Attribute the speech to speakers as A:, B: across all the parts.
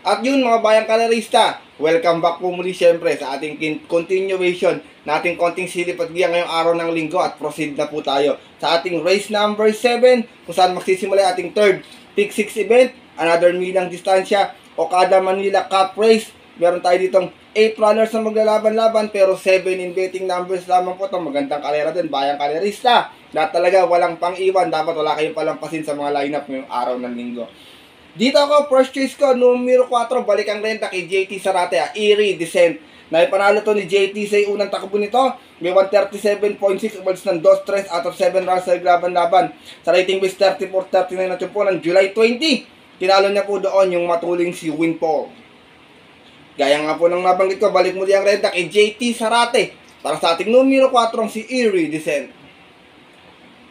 A: At yun mga bayang kalerista, welcome back po muli syempre sa ating continuation na ating konting silip at giya ngayong araw ng linggo at proceed na po tayo sa ating race number 7 kung saan magsisimula ating third Pick 6 event, another milang distansya, Okada Manila Cup Race. Meron tayo ditong 8 runners na maglalaban-laban pero 7 in betting numbers lamang po ito. Magandang kalera din, bayang kalerista. Lahat talaga walang pang-iwan, dapat wala kayong palampasin sa mga lineup ngayong araw ng linggo. Dito ako, first choice ko, numero 4, balik ang renta kay JT Zarate, Eerie Descent. Naipanalo to ni JT sa unang takbo nito. May 137.6, umalis ng 2-3 out of 7 runs sa laban-laban. Sa rating base 34-39 na po ng July 20. Tinalo niya po doon yung matuling si Winpole. Gaya nga po ng nabanggit ko, balik muli ang renta kay JT Zarate para sa ating numero 4 si Eerie Descent.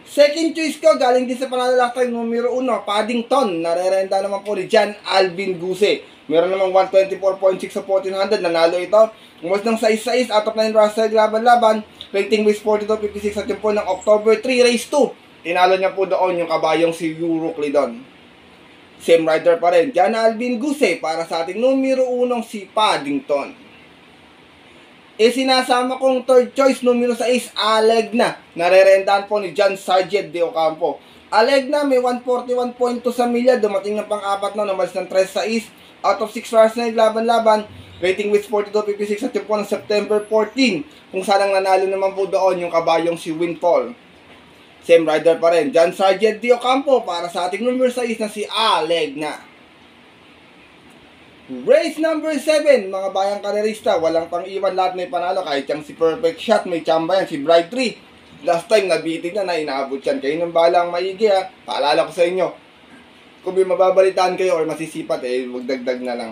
A: Second choice ko, galing din sa panalo last time, numero 1, Paddington. Narerenda naman po ni John Alvin Guse. Meron namang 124.6 sa 1400, nanalo ito. Umas ng 6-6 out of 9 runs sa laban-laban. Rating base 42.56 at yun po ng October 3, race 2. Tinalo niya po doon yung kabayong si Euroclidon. Same rider pa rin, John Alvin Guse para sa ating numero 1 si Paddington. Sinasama kong third choice, numero 6, Alegna. Narerendahan po ni John Sargent de Ocampo. Alegna may 141.2 sa milya, dumating ng pang-apat na umalis ng 3-6 out of 6 runs na laban-laban. Rating with 42.56 at yun po ng September 14, kung saan ang nanalo naman po doon yung kabayong si Winpole. Same rider pa rin, John Sargent de Ocampo para sa ating numero 6 na si Alegna. Race number 7, mga bayang kalerista, walang pang-iwan, lahat may panalo. Kahit yung si Perfect Shot, may chamba yan, si Bright 3. Last time, nabitin na inaabot yan. Kayo ng balang maigi ha. Paalala ko sa inyo, kung may mababalitaan kayo or masisipat, magdagdag na lang.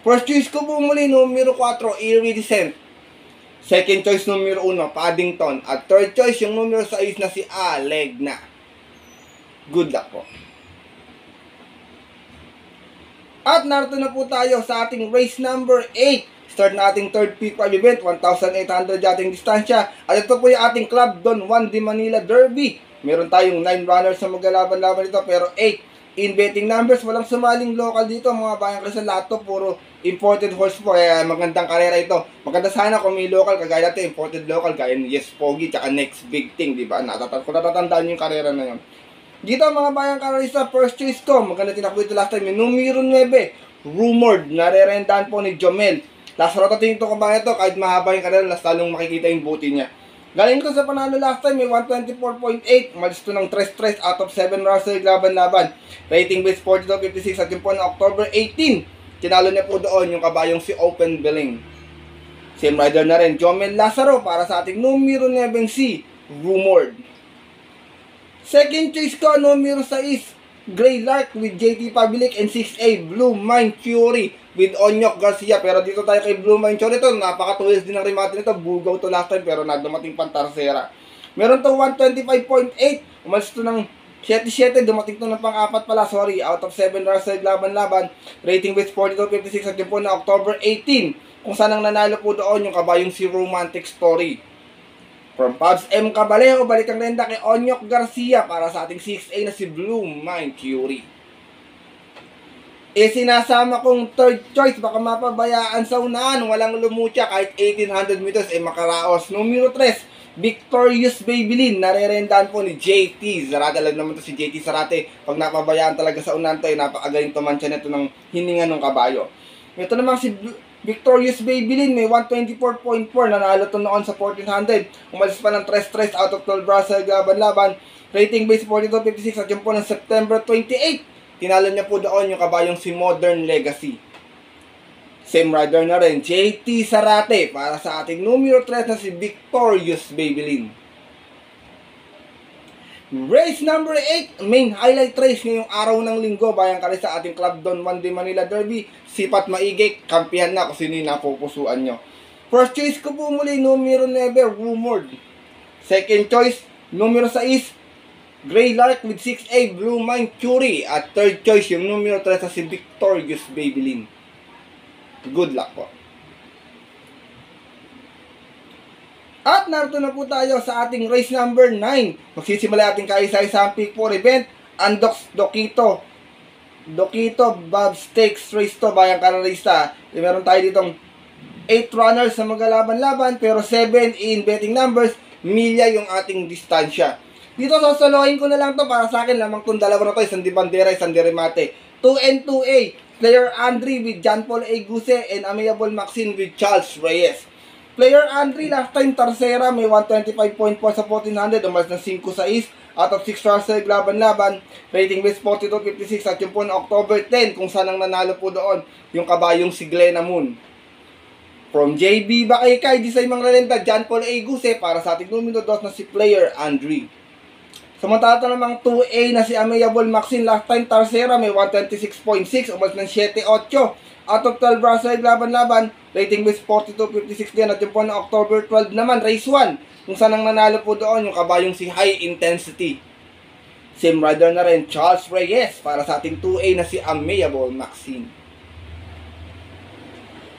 A: First choice ko po muli, numero 4, Eerie Descent. Second choice, numero 1, Paddington. At third choice, yung numero 6 na si Alegna. Good luck po. At narito na po tayo sa ating race number 8. Start na ating third Pick 5 event, 1,800 ating distansya. At ito po yung ating Club Don Juan de Manila Derby. Meron tayong 9 runners na maglalaban-laban dito pero 8 in betting numbers. Walang sumaling local dito mga bayang kasi lahat to puro imported horse po. Kaya magandang karera ito. Maganda sana kung may local kagaya natin, imported local gaya ni Yes Pogi tsaka Next Big Thing, diba? Kung natatandaan yung karera na yun. Dito mga bayang karerista, first choice ko, maganda tinakbo ito last time, yung numero 9, Rumored, narerendahan po ni Jomel. Last rotating ito kabayan ito, kahit mahaba yung karera, last talong makikita yung buti niya. Galing ko sa panalo last time, may 124.8, umalis ito ng 3-3 out of 7 runs sa laban-laban. Rating base 42.56 at yun po na October 18, tinalo niya po doon yung kabayong si Open Billing. Same rider na rin, Jomel Lazaro para sa ating numero 9 si Rumored. Second choice ko, numero 6, Grey Lark with JT Pabilik and 6A, Blue Mind Fury with Onyok Garcia. Pero dito tayo kay Blue Mind Fury. Ito, napaka-tuwis din ang remate nito. Bugaw to last time pero nadumating pang tarsera. Meron to 125.8. Umalis to ng 7-7. Dumating to ng pang-apat pala. Sorry, out of 7 runs sa laban-laban. Rating base 42.56 at yun po na October 18. Kung saan ang nanalo po doon yung kabayong si Romantic Story. From Pabs M. Caballero, balik ang renda kay Onyok Garcia para sa ating 6A na si Blue Mind Fury. Sinasama kong third choice, baka mapabayaan sa unahan, walang lumutya kahit 1800 meters, makaraos. Numero 3, Victorious Babylin, narerendahan po ni JT Zarate. Alam naman to si JT Zarate, pag napabayaan talaga sa unahan to, napakagaling tumansya nito ng hininga ng kabayo. Ito naman si Victorious Babylin, may 124.4, nanalo to noon sa 1400. Umalis pa ng 3-3 out of 12 runs sa laban-laban. Rating base 42.56 at yun po ng September 28. Tinalo niya po doon yung kabayong si Modern Legacy. Same rider na rin, JT Zarate para sa ating numero 3 na si Victorious Babylin. Race number 8, main highlight race ngayong araw ng linggo, bayang kali sa ating Club Don Juan de Manila Derby. Sipat maigay, kampihan na kung sino yung napupusuan nyo. First choice ko po muli, numero 9, Rumored. Second choice, numero 6, Grey Lark with 6A, Blue Mind Fury. At third choice, yung numero 3 sa si Victorious Babylin. Good luck po. At narito na po tayo sa ating race number 9. Magsisimula ating kaisa-isang Pick 4 event. Andox Dokito Dokito, Bob Stakes Race to, bayang karerista. Meron tayo ditong 8 runners na maglalaban-laban, pero 7 in betting numbers, milya yung ating distansya. Dito sosolohin ko na lang to para sa akin lamang tong dalawa na to, isang di bandera, isang di remate. 2 and 2A, Player Andre with John Paul A. Guse and Amiable Maxine with Charles Reyes. Player Andre last time Tercera, may 125.4 sa 1400, umalis ng 5-6 out of 6 runs sa laban-laban. Rating base 42.56 at yung po na October 10 kung saan ang nanalo po doon yung kabayong si Glenna Moon. From JB Bakay di sa imang relenta, John Paul A. Guse para sa ating numero 2 na si Player Andre. Samantala namang 2A na si Amiable Maxine, last time Tercera, may 126.6, umalis ng 7-8 out of 12 runs sa laban-laban. Rating base 42.56 din at yung po na October 12 naman, race 1 kung saan ang nanalo po doon yung kabayong si High Intensity. Same rider na rin, Charles Reyes para sa ating 2A na si Amiable Maxine.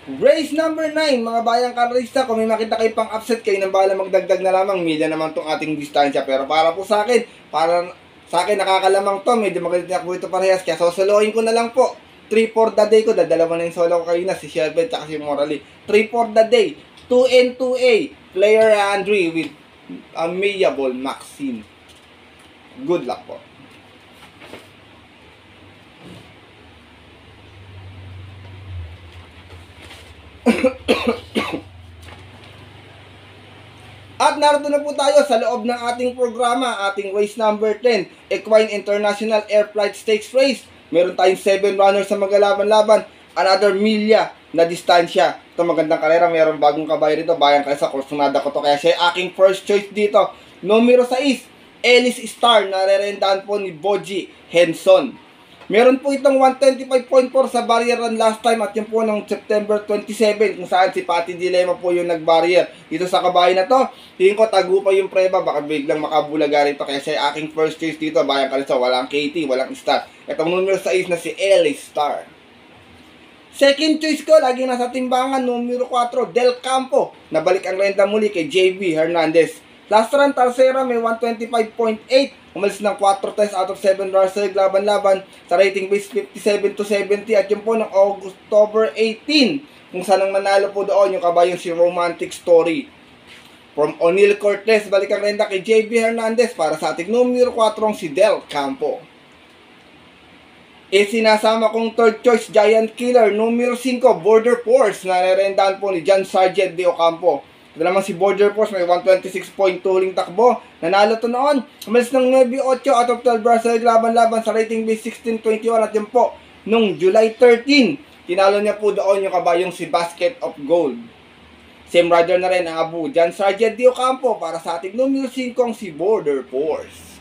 A: Race number 9, mga bayang karista, kung may makita kayo pang upset, kayo nang bahala magdagdag na lamang, milya naman tong ating distansya. Pero para po sa akin, nakakalamang to, medyo maganda po ito parehas, kaya sosolohin ko na lang po. 3 for the day ko, dadalawa na yung solo ko kayo na, si Shelby at si Morally. 3 for the day, 2 and 2A, Player Andre with Amiable Maxine. Good luck po. At narito na po tayo sa loob ng ating programa, ating race number 10, Equine International Air Flight Stakes Race. Meron tayong 7 runners sa maglalaban-laban, another milya na distansya. Ito magandang karera, meron bagong kabayo rito, bayang kaya sa kursunada ko to, kaya siya aking first choice dito. Numero 6, Ellis Star, narerendahan po ni Boji Henson. Meron po itong 125.4 sa barrier run last time at yun po ng September 27 kung saan si Patty Dilema po yung nag-barrier. Dito sa kabayo na to, tingin ko tago pa yung preba, baka biglang makabulaga rito, kaya siya aking first choice dito, bayang kalisa, walang KT, walang star. Itong numero 6 na si Ellis Star. Second choice ko, laging nasa timbangan, numero 4, Del Campo. Nabalik ang renta muli kay JB Hernandez. Last run, Tercera, may 125.8. Umalis ng 4 test out of 7 runs sa laban-laban sa rating base 57-70 at yun po ng October 18 kung saan ang nanalo po doon yung kabayong si Romantic Story. From O'Neal Cortez, balik ang renta kay JB Hernandez para sa ating numero 4 si Del Campo. Sinasama kong third choice, Giant Killer, numero 5, Border Force, na narendahan po ni John Sargent de Ocampo. Ito naman si Border Force, may 126.2 ring takbo. Nanalo to noon. Umalis ng 9-8 out of 12 runs sa laban-laban sa rating base 16-21 at yun po, nung July 13, tinalo niya po doon yung kabayong si Basket of Gold. Same rider na rin ang Abu John Sargent de Ocampo para sa ating numero 5 si Border Force.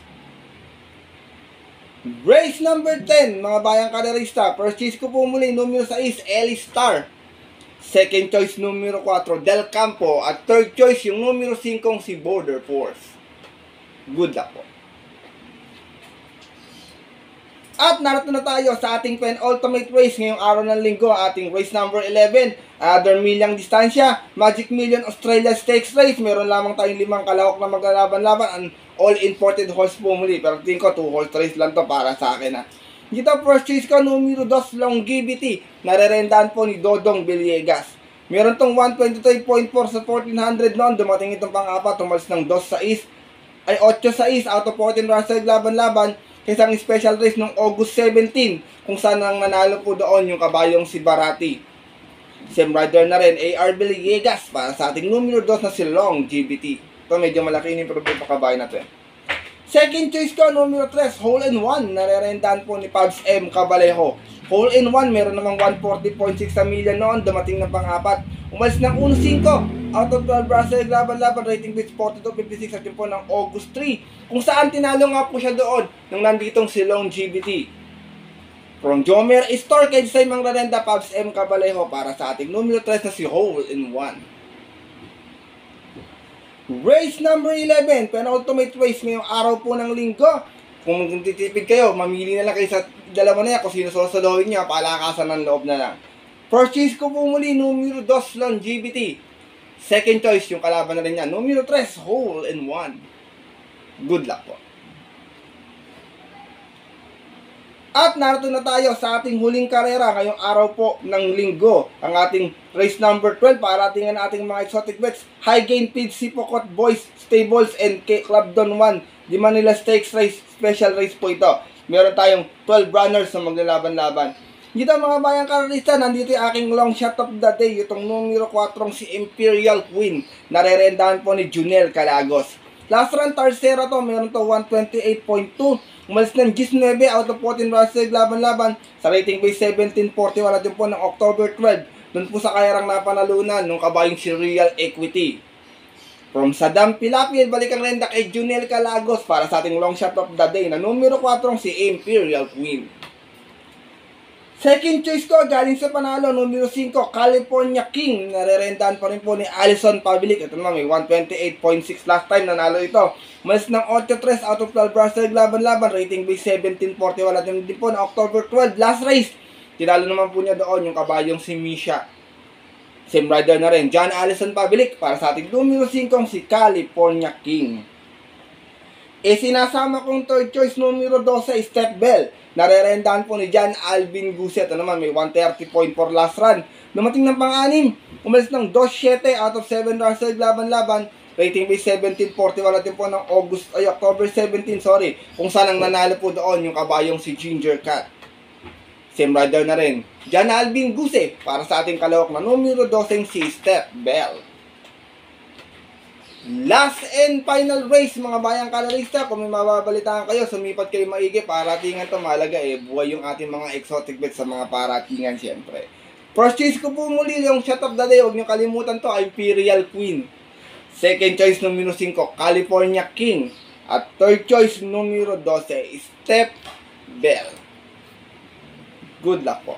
A: Race number 10, mga bayang kaderista. First choice ko po muli, numero 6, Ellis Star. Second choice, numero 4, Del Campo. At third choice, yung numero 5, si Border Force. Good luck po. At narito na tayo sa ating penultimate race ngayong araw ng linggo, ating race number 11. Another milyang distansya, Magic Million Australia Stakes Race. Meron lamang tayong 5 kalahok na maglalaban-laban. Ang all imported horse po muli. Pero tingin ko 2 horse race lang to para sa akin ha. Dito first choice ko, numero 2, Longevity. Narerendahan po ni Dodong Villegas. Meron tong 123.4 sa 1400 noon. Dumating itong pang-apat, tumalis ng 8-6 out of 14 runs sa laban-laban. Isang special race noong August 17 kung saan ang nanalo po doon yung kabayong si Barati. Same rider na rin, AR Villegas para sa ating numero 2 na si Longevity. Ito medyo malaki yung improvement pa kabayo natin. Second choice ko, numero 3, Hole in One. Narerendahan po ni Pabs M. Cabalejo. Hole in One, meron namang 140.6 sa milya noon. Dumating ng pang-apat. Umalis ng 1-5. Out of 12 runs sa laban-laban. Rating base 42.56 at yun po ng August 3. Kung saan tinalo nga po siya doon nung nanditong si Longevity. From Jomer Store kay sa imang rarenda, Pabs M. Cabalejo para sa ating numero 3 na si Hole in One. Race number 11, penultimate race ngayong araw po ng linggo. Kung titipid kayo, mamili na lang kayo sa dalawa na yan kung sino sosolohin nyo, palakasan ng loob na lang. First choice ko po muli, numero 2, Longevity. Second choice, yung kalaban na rin niya, numero 3, Hole in One. Good luck po. At narito na tayo sa ating huling karera ngayong araw po ng linggo. Ang ating race number 12 para tingnan ating mga exotic bets. High Gain Feed, Sipocot Boys, Stables, and K Club Don 1. Di Manila Stakes Race, special race po ito. Meron tayong 12 runners na maglalaban-laban. Dito mga bayang karalista, nandito yung aking long shot of the day. Itong numero 4 si Imperial Queen. Narerendahan po ni Junel Calagos. Last run, tercera to, meron to 128.2. Umalis ng 19 out of 14 runs laban-laban sa rating base 1740. Wala din po ng October 12. Doon po sa kayarang napanalunan nung kabayong si Real Equity. From Saddam Pilapil, balik ang renda kay Junel Calagos para sa ating long shot of the day na numero 4 si Imperial Queen. Second choice ko, galing sa panalo, numero 5, California King. Narerendahan pa rin po ni Alison Pavlik. Ito naman, may 128.6 last time nanalo ito. Malis ng 8-3 out of 12 runs laban-laban. Rating base 1740. Wala din po na October 12. Last race, tinalo naman po niya doon yung kabayong si Misha. Same rider na rin, John Alison Pavlik. Para sa ating numero 5, si California King. Sinasama kong third choice, numero 12, Step Bell. Narerendahan po ni John Alvin Guset. Ito naman, may 130.4 last run. Dumating ng pang-anim. Umalis ng 2-7 out of 7 runs laban-laban. Rating base 1740. Wala din po ng October 17, kung saan ang nanalo po doon yung kabayong si Ginger Cat. Same rider na rin, John Alvin Guset. Para sa ating kalawak na numero 12, si Step Bell. Last and final race mga bayang kalarista. Kung may mababalitaan kayo, sumipat kayo maigi. Paratingan to, mahalaga buhay yung ating mga exotic bets sa mga paratingan syempre. First choice ko po muli yung shot of the day. Huwag nyo kalimutan to, Imperial Queen. Second choice numero 5, California King. At third choice numero 12, Step Bell. Good luck po.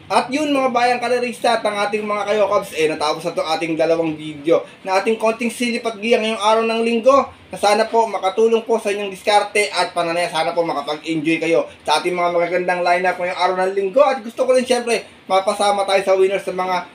A: At yun mga bayang kalarista at ang ating mga kayokabs, natapos na itong ating dalawang video na ating konting silip at giya ngayong araw ng linggo na sana po makatulong po sa inyong diskarte at pananaya. Sana po makapag-enjoy kayo sa ating mga magagandang lineup ngayong araw ng linggo. At gusto ko rin syempre mapasama tayo sa winners sa mga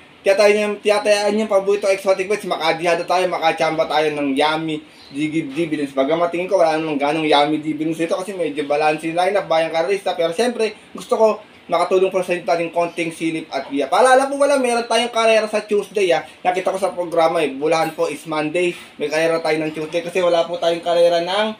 A: tiyatayaan yung paborito exotic bets. Makadihado tayo, makachamba tayo ng yummy dividends. Bagamat tingin ko wala namang ganong yummy dividends ito kasi medyo balance yung lineup bayang kalarista. Pero syempre gusto ko makatulong po sa ating konting silip at biya. Paalala po wala, meron tayong karera sa Tuesday Nakita ko sa programa Bulahan po is Monday. May karera tayo ng Tuesday kasi wala po tayong karera ng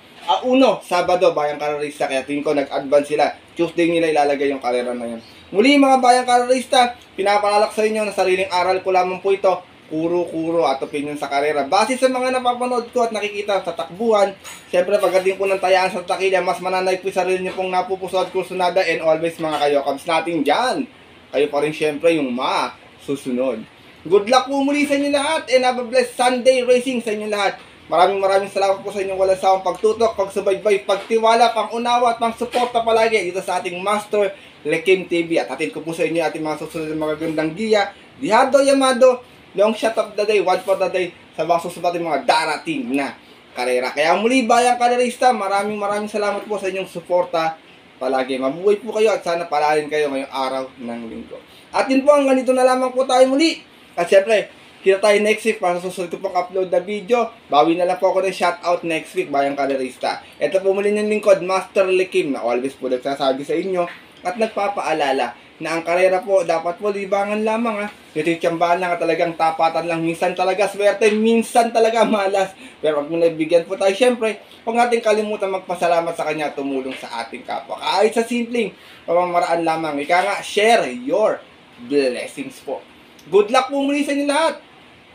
A: Sabado, bayang karerista. Kaya tingin ko nag-advance sila. Tuesday nila ilalagay yung karera na yun. Muli mga bayang karerista, pinapalalak sa inyo na sariling aral ko lamang po ito. Kuro-kuro at opinion sa karera. Base sa mga napapanood ko at nakikita sa takbuhan, syempre pagdating po ng tayaan sa takilya, mas mananay po sa sarili nyo pong napupuso at kursunada and always mga kayokabs natin dyan. Kayo pa rin syempre yung masusunod. Good luck po muli sa inyo lahat and have a blessed Sunday racing sa inyo lahat. Maraming salamat po sa inyong walang sawang pagtutok, pagsubaybay, pagtiwala, pangunawa at pangsuporta palagi dito sa ating Master Lekim TV. At hatid ko po sa inyo ating mga susunod na mga gandang giya. Dihado Yamado, long shot of the day, one for the day sa mga susunod mga darating na karera. Kaya muli bayang kalerista, maraming salamat po sa inyong suporta palagi. Mabuhay po kayo at sana palalin kayo ngayong araw ng linggo. At yun po, ang ganito na lamang po tayo muli. At syempre, kita tayo next week para sa susunod ko pong upload na video. Bawi na lang po ako ng shoutout next week bayang kalerista. Ito po muli ng lingkod, Master Lekim, na always po nagsasabi sa inyo at nagpapaalala na ang karera po dapat po libangan lamang Ito yung tiyambahan lang at talagang tapatan lang. Minsan talaga swerte, minsan talaga malas. Pero pag nabigyan po tayo, syempre, huwag natin kalimutan magpasalamat sa kanya at tumulong sa ating kapwa. Kahit sa simpleng pamamaraan lamang. Ika nga, share your blessings po. Good luck po muli sa inyo lahat.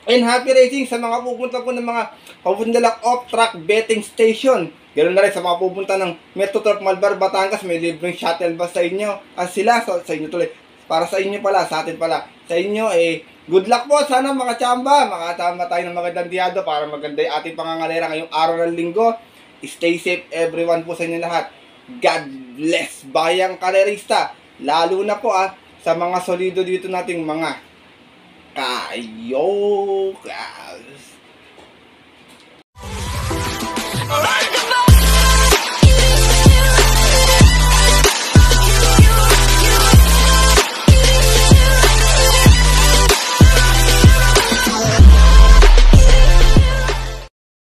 A: And happy racing sa mga pupunta po ng mga papundalang off-track betting station. Ganoon na rin sa mga pupunta ng Metro Turf Malbar, Batangas, may libreng shuttle bus sa inyo. Sila, sa inyo tuloy. Para sa inyo pala, sa atin pala. Sa inyo, good luck po. Sana makachamba. Makatama tayo ng magandang diyado para maganda yung ating pangangalera ngayong araw ng linggo. Stay safe everyone po sa inyo lahat. God bless bayang kalerista. Lalo na po sa mga solido dito nating mga kayokas.